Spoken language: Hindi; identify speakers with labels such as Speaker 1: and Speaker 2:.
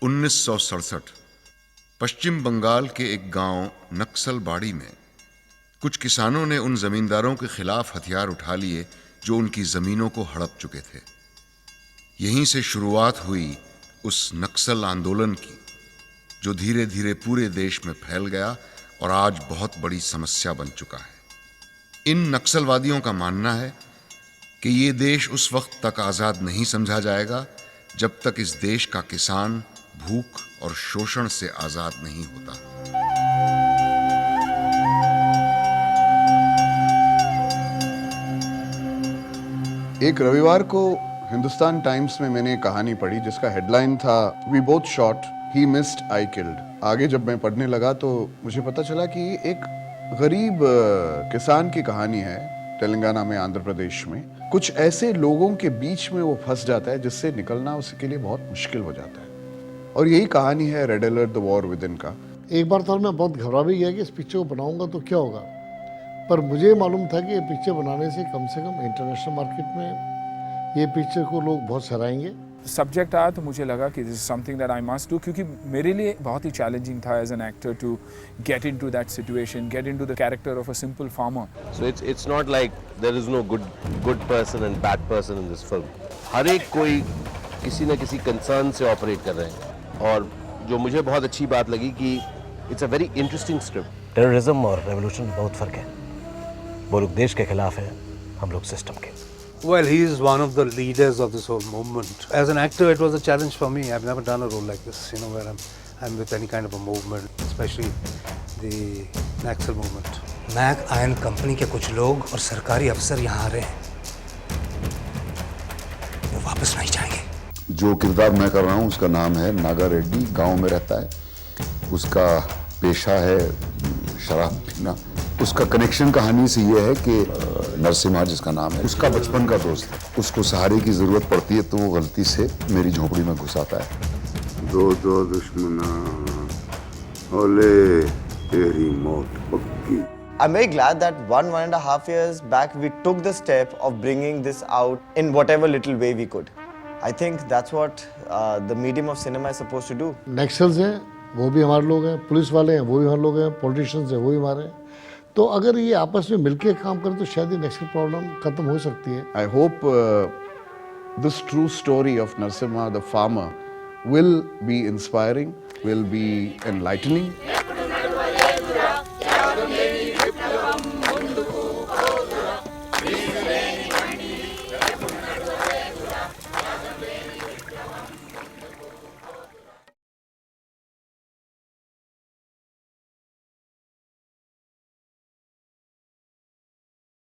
Speaker 1: 1967 पश्चिम बंगाल के एक गांव नक्सलबाड़ी में कुछ किसानों ने उन जमींदारों के खिलाफ हथियार उठा लिए जो उनकी जमीनों को हड़प चुके थे। यहीं से शुरुआत हुई उस नक्सल आंदोलन की, जो धीरे धीरे पूरे देश में फैल गया और आज बहुत बड़ी समस्या बन चुका है। इन नक्सलवादियों का मानना है कि ये देश उस वक्त तक आजाद नहीं समझा जाएगा जब तक इस देश का किसान भूख और शोषण से आजाद नहीं होता।
Speaker 2: एक रविवार को हिंदुस्तान टाइम्स में मैंने एक कहानी पढ़ी जिसका हेडलाइन था we both shot he missed I killed. आगे जब मैं पढ़ने लगा तो मुझे पता चला कि एक गरीब किसान की कहानी है तेलंगाना में, आंध्र प्रदेश में। कुछ ऐसे लोगों के बीच में वो फंस जाता है जिससे निकलना उसके लिए बहुत मुश्किल हो जाता है, और यही कहानी है red alert the war with in का।
Speaker 3: एक बार तो मैं बहुत घबरा भी गया कि इस पिक्चर को बनाऊंगा तो क्या होगा, पर मुझे मालूम था कि ये पिक्चर बनाने से कम इंटरनेशनल मार्केट में ये पिक्चर को लोग बहुत सराहेंगे।
Speaker 4: सब्जेक्ट आया तो मुझे लगा कि this is something that I must do, क्योंकि मेरे लिए बहुत ही चैलेंजिंग था as an actor to get into that situation, get into the character of a simple farmer.
Speaker 5: So it's not like there is no good person and bad person in this film. हर एक कोई किसी न किसी कंसर्न से ऑपरेट कर रहे हैं, और जो मुझे बहुत अच्छी बात लगी कि it's a very interesting script.
Speaker 6: Terrorism और रेवोल्यूशन में बहुत फर्क है। वो लोग देश के खिलाफ है, हम लोग सिस्टम के।
Speaker 7: Well, he is one of the leaders of this whole movement. As an actor, it was a challenge for me. I've never done a role like this, where I'm with any kind of a movement, especially the Naxal movement.
Speaker 8: मैक आयन कंपनी के कुछ लोग और सरकारी अफसर यहाँ आ रहे हैं, वो वापस नहीं जाएंगे।
Speaker 1: जो किरदार मैं कर रहा हूं उसका नाम है नागा रेड्डी। गांव में रहता है, उसका पेशा है शराब पीना। उसका कनेक्शन कहानी से ये है कि नरसिम्हा जिसका नाम है, उसका बचपन का दोस्त है। उसको सहारे की जरूरत पड़ती है तो वो गलती से मेरी झोपड़ी में घुस आता है।
Speaker 9: दो दुश्मना ओले तेरी मौत पक्की।
Speaker 10: I'm very glad that 1.5 years back we took the step of bringing this out in whatever little way we could. I think that's what the medium of cinema is supposed to do.
Speaker 3: Naxals हैं वो भी हमारे लोग हैं, पुलिस वाले हैं वो भी हमारे लोग हैं, पॉलिटिशियंस हैं वो भी हमारे हैं। तो अगर ये आपस में मिलकर काम करें तो शायद ये नक्सल प्रॉब्लम खत्म हो सकती है।
Speaker 2: I hope this true story of Narasimha the farmer will be inspiring, will be enlightening.